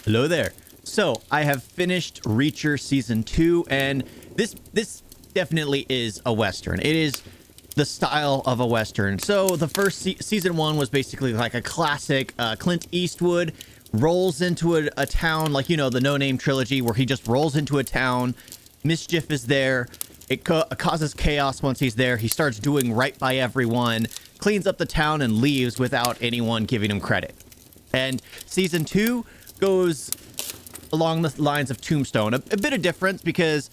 Hello there. So I have finished Reacher season 2, and this definitely is a Western. It is the style of a Western. So the first season 1 was basically like a classic Clint Eastwood rolls into a town, like, you know, the No Name trilogy, where he just rolls into a town. Mischief is there. It causes chaos once he's there. He starts doing right by everyone, cleans up the town, and leaves without anyone giving him credit. And season 2 goes along the lines of Tombstone. A bit of difference, because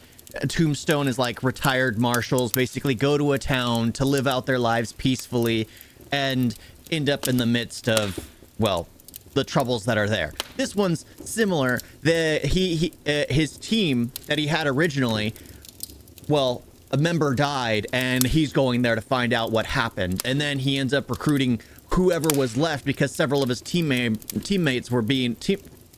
Tombstone is like retired marshals basically go to a town to live out their lives peacefully and end up in the midst of, well, the troubles that are there. This one's similar. His team that he had originally, well, a member died, and he's going there to find out what happened. And then he ends up recruiting whoever was left, because several of his teammates were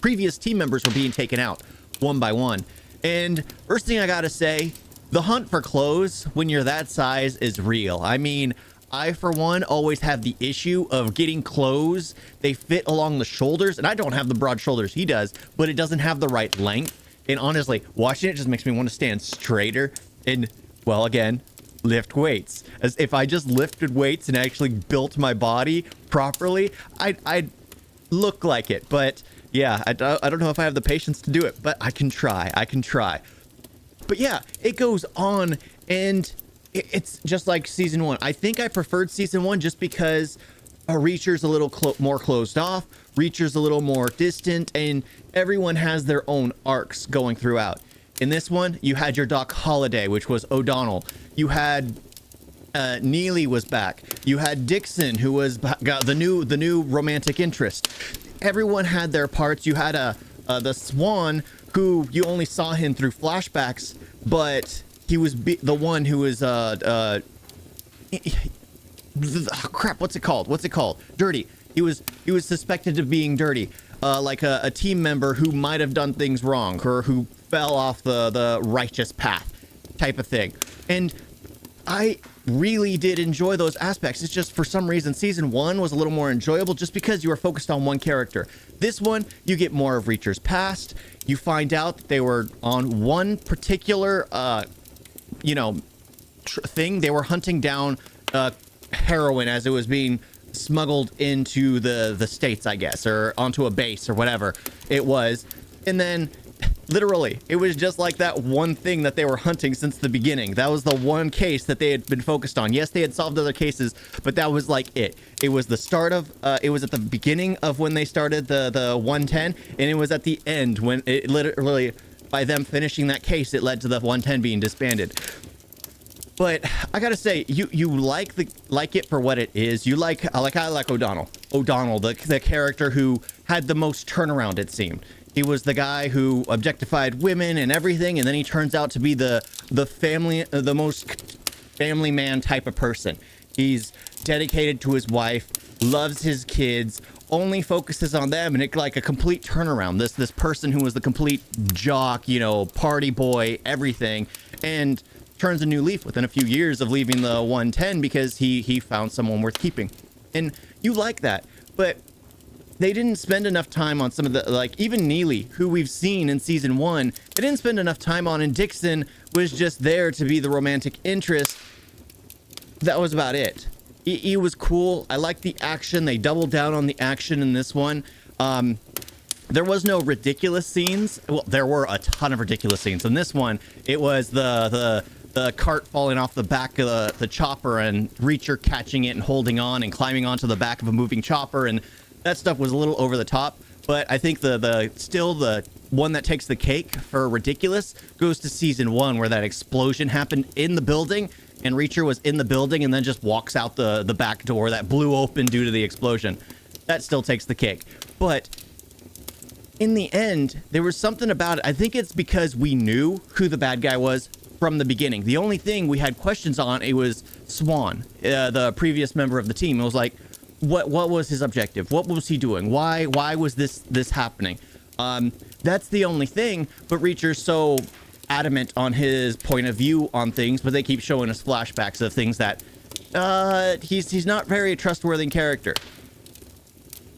previous team members were being taken out one by one. And first thing I gotta say, the hunt for clothes when you're that size is real. I mean, I, for one, always have the issue of getting clothes. They fit along the shoulders, and I don't have the broad shoulders he does, but it doesn't have the right length. And honestly, watching it just makes me want to stand straighter and, well, again, lift weights. As if I just lifted weights and actually built my body properly, I'd look like it. But yeah, I don't know if I have the patience to do it, but I can try. But yeah, it goes on, and it's just like season 1. I think I preferred season 1 just because Reacher's a little more closed off. Reacher's a little more distant, and everyone has their own arcs going throughout. In this one, you had your Doc Holliday, which was O'Donnell. You had Neely was back. You had Dixon, who was got the new romantic interest. Everyone had their parts. You had the Swan, who you only saw him through flashbacks, but he was the one who was crap. What's it called? Dirty. He was suspected of being dirty, like a team member who might have done things wrong, or who fell off the righteous path, type of thing. And I really did enjoy those aspects. It's just, for some reason, season 1 was a little more enjoyable just because you were focused on one character. This one, you get more of Reacher's past. You find out that they were on one particular, thing. They were hunting down heroin as it was being smuggled into the States, I guess, or onto a base or whatever it was. And then literally, it was just like that one thing that they were hunting since the beginning. That was the one case that they had been focused on. Yes, they had solved other cases, but that was like it. It was the start of, it was at the beginning of when they started the 110, and it was at the end when it literally, by them finishing that case, it led to the 110 being disbanded. But I gotta say, you like it for what it is. I like O'Donnell. O'Donnell, the character who had the most turnaround, it seemed. He was the guy who objectified women and everything, and then he turns out to be the most family man type of person. He's dedicated to his wife, loves his kids, only focuses on them, and it's like a complete turnaround. This person who was the complete jock, party boy, everything, and turns a new leaf within a few years of leaving the 110 because he found someone worth keeping. And you like that, but they didn't spend enough time on some of the, like, even Neely, who we've seen in season 1, they didn't spend enough time on, and Dixon was just there to be the romantic interest. That was about it. He was cool. I liked the action. They doubled down on the action in this one. There was no ridiculous scenes. Well, there were a ton of ridiculous scenes. In this one, it was the cart falling off the back of the chopper, and Reacher catching it and holding on and climbing onto the back of a moving chopper, and that stuff was a little over the top. But I think the one that takes the cake for ridiculous goes to season 1, where that explosion happened in the building, and Reacher was in the building and then just walks out the back door that blew open due to the explosion. That still takes the cake. But in the end, there was something about it. I think it's because we knew who the bad guy was from the beginning. The only thing we had questions on, it was Swan, the previous member of the team. It was like, what was his objective? What was he doing? Why was this happening? That's the only thing. But Reacher's so adamant on his point of view on things, but they keep showing us flashbacks of things that he's not very trustworthy character.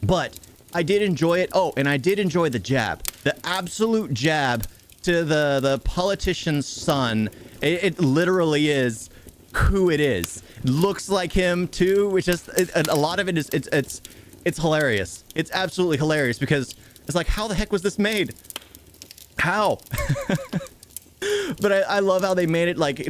But I did enjoy it. Oh, and I did enjoy the jab. the absolute jab to the politician's son. It literally is who it is. Looks like him too, which is a lot of it is it's hilarious. It's absolutely hilarious because it's like, how the heck was this made? How? But I love how they made it like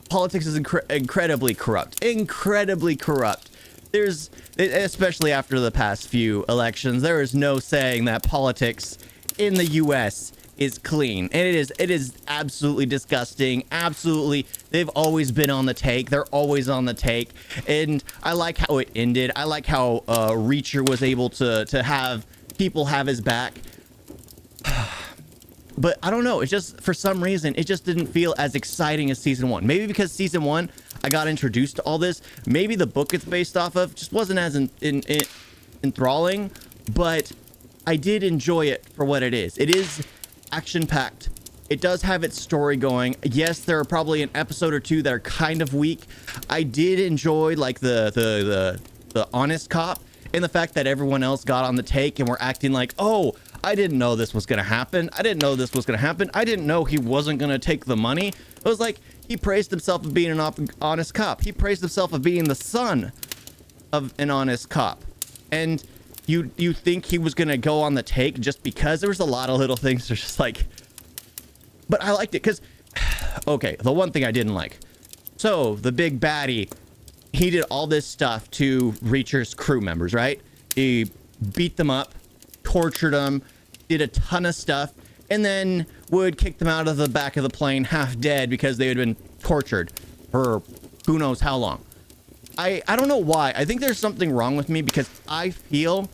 politics is incredibly corrupt. Incredibly corrupt. There's, especially after the past few elections, there is no saying that politics in the US is clean. And it is absolutely disgusting. Absolutely. They've always been on the take. They're always on the take. And I like how it ended. I like how Reacher was able to have people have his back. But I don't know. It just, for some reason, it just didn't feel as exciting as season 1. Maybe because season 1, I got introduced to all this. Maybe the book it's based off of just wasn't as enthralling. But I did enjoy it for what it is. It is action-packed. It does have its story going. Yes, there are probably an episode or two that are kind of weak. I did enjoy like the honest cop and the fact that everyone else got on the take and were acting like, oh, I didn't know this was going to happen. I didn't know this was going to happen. I didn't know he wasn't going to take the money. It was like he praised himself of being an honest cop. He praised himself of being the son of an honest cop. And you think he was going to go on the take just because there was a lot of little things that are just like, but I liked it because, okay, the one thing I didn't like. So the big baddie, he did all this stuff to Reacher's crew members, right? He beat them up, tortured them, did a ton of stuff, and then would kick them out of the back of the plane half dead because they had been tortured for who knows how long. I don't know why. I think there's something wrong with me because I feel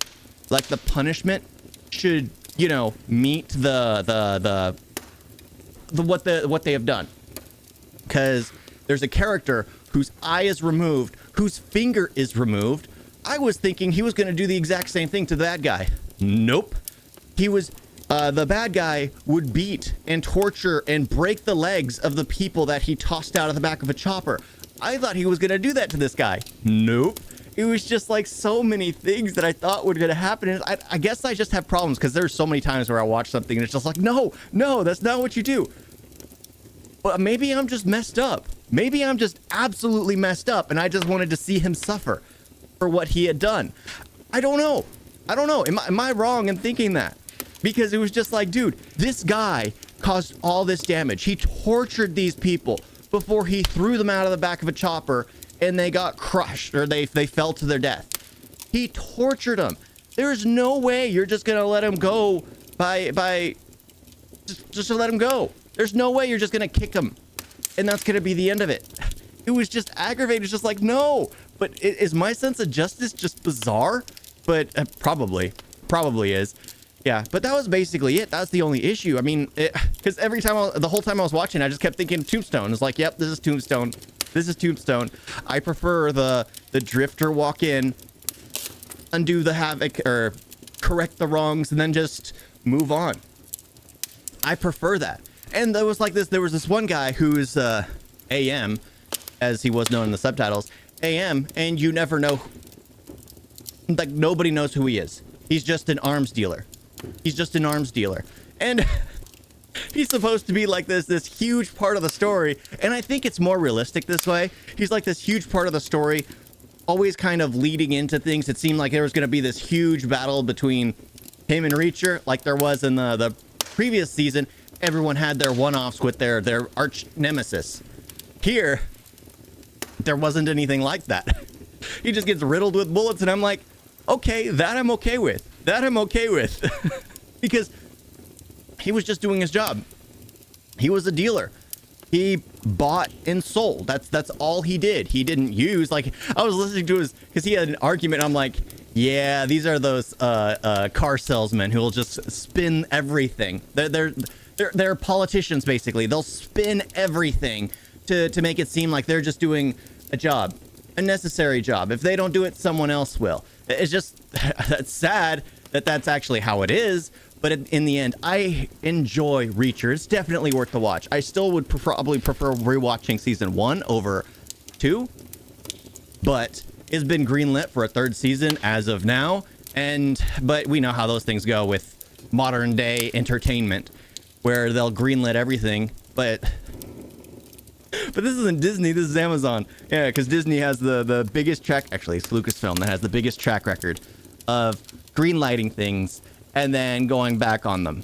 like the punishment should, you know, meet the what they have done. Because there's a character whose eye is removed, whose finger is removed. I was thinking he was going to do the exact same thing to that guy. Nope. He was, the bad guy would beat and torture and break the legs of the people that he tossed out of the back of a chopper. I thought he was going to do that to this guy. Nope. It was just like so many things that I thought were going to happen. And I guess I just have problems because there's so many times where I watch something and it's just like, no, that's not what you do. But maybe I'm just messed up. Maybe I'm just absolutely messed up and I just wanted to see him suffer for what he had done. I don't know. Am I wrong in thinking that? Because it was just like, dude, this guy caused all this damage. He tortured these people before he threw them out of the back of a chopper and they got crushed or they fell to their death. He tortured them. There's no way you're just going to let him go by just to let him go. There's no way you're just going to kick him and that's going to be the end of it. It was just aggravating. It's just like, no. But is my sense of justice just bizarre? But probably is. Yeah, but that was basically it. That's the only issue. I mean, because every time, the whole time I was watching, I just kept thinking Tombstone. It's like, yep, this is Tombstone. This is Tombstone. I prefer the drifter walk in, undo the havoc, or correct the wrongs, and then just move on. I prefer that. And there was like this. There was this one guy who's AM, as he was known in the subtitles, AM, and you never know. Like nobody knows who he is. He's just an arms dealer. And he's supposed to be like this huge part of the story. And I think it's more realistic this way. He's like this huge part of the story, always kind of leading into things. It seemed like there was going to be this huge battle between him and Reacher, like there was in the previous season. Everyone had their one-offs with their arch nemesis. Here, there wasn't anything like that. He just gets riddled with bullets, and I'm like, okay, that I'm okay with. Because he was just doing his job. He was a dealer. He bought and sold. That's all he did. He didn't use, like, I was listening to his, because he had an argument. I'm like, yeah, these are those car salesmen who will just spin everything. They're politicians, basically. They'll spin everything to make it seem like they're just doing a job, a necessary job. If they don't do it, someone else will. It's just, that's sad that that's actually how it is. But in the end, I enjoy Reacher. It's definitely worth the watch. I still would probably prefer rewatching season 1 over 2. But it's been greenlit for a 3rd season as of now. But we know how those things go with modern day entertainment where they'll greenlit everything, but this isn't Disney, this is Amazon. Yeah, because Disney has the biggest track, actually it's Lucasfilm that has the biggest track record of greenlighting things and then going back on them.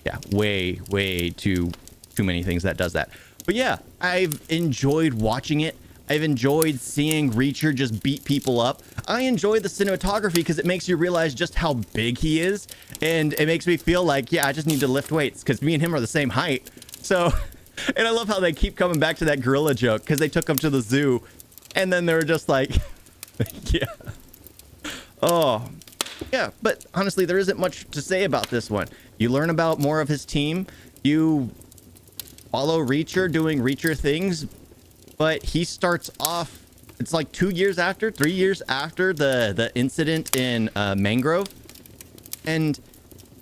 Yeah, way too many things that does that. But yeah, I've enjoyed watching it. I've enjoyed seeing Reacher just beat people up. I enjoy the cinematography because it makes you realize just how big he is. And it makes me feel like, yeah, I just need to lift weights because me and him are the same height. So, and I love how they keep coming back to that gorilla joke because they took him to the zoo and then they were just like, yeah. Oh, yeah. But honestly, there isn't much to say about this one. You learn about more of his team. You follow Reacher doing Reacher things. But he starts off, it's like 3 years after the incident in Mangrove. And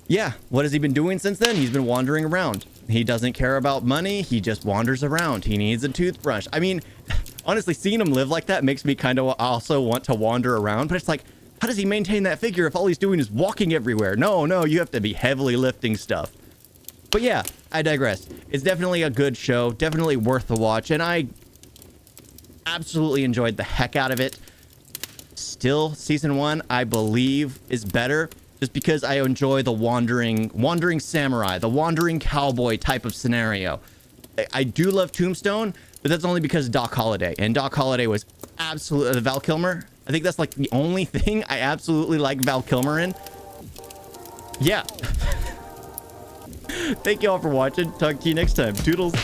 yeah, what has he been doing since then? He's been wandering around. He doesn't care about money. He just wanders around. He needs a toothbrush. I mean, honestly, seeing him live like that makes me kind of also want to wander around. But it's like, how does he maintain that figure if all he's doing is walking everywhere? No, you have to be heavily lifting stuff. But yeah, I digress. It's definitely a good show. Definitely worth the watch. And I absolutely enjoyed the heck out of it. Still, season 1, I believe, is better just because I enjoy the wandering samurai, the wandering cowboy type of scenario. I do love Tombstone, but that's only because of Doc Holliday, and Doc Holliday was absolutely Val Kilmer. I think that's like the only thing I absolutely like Val Kilmer in. Yeah. Thank you all for watching. Talk to you next time. Toodles.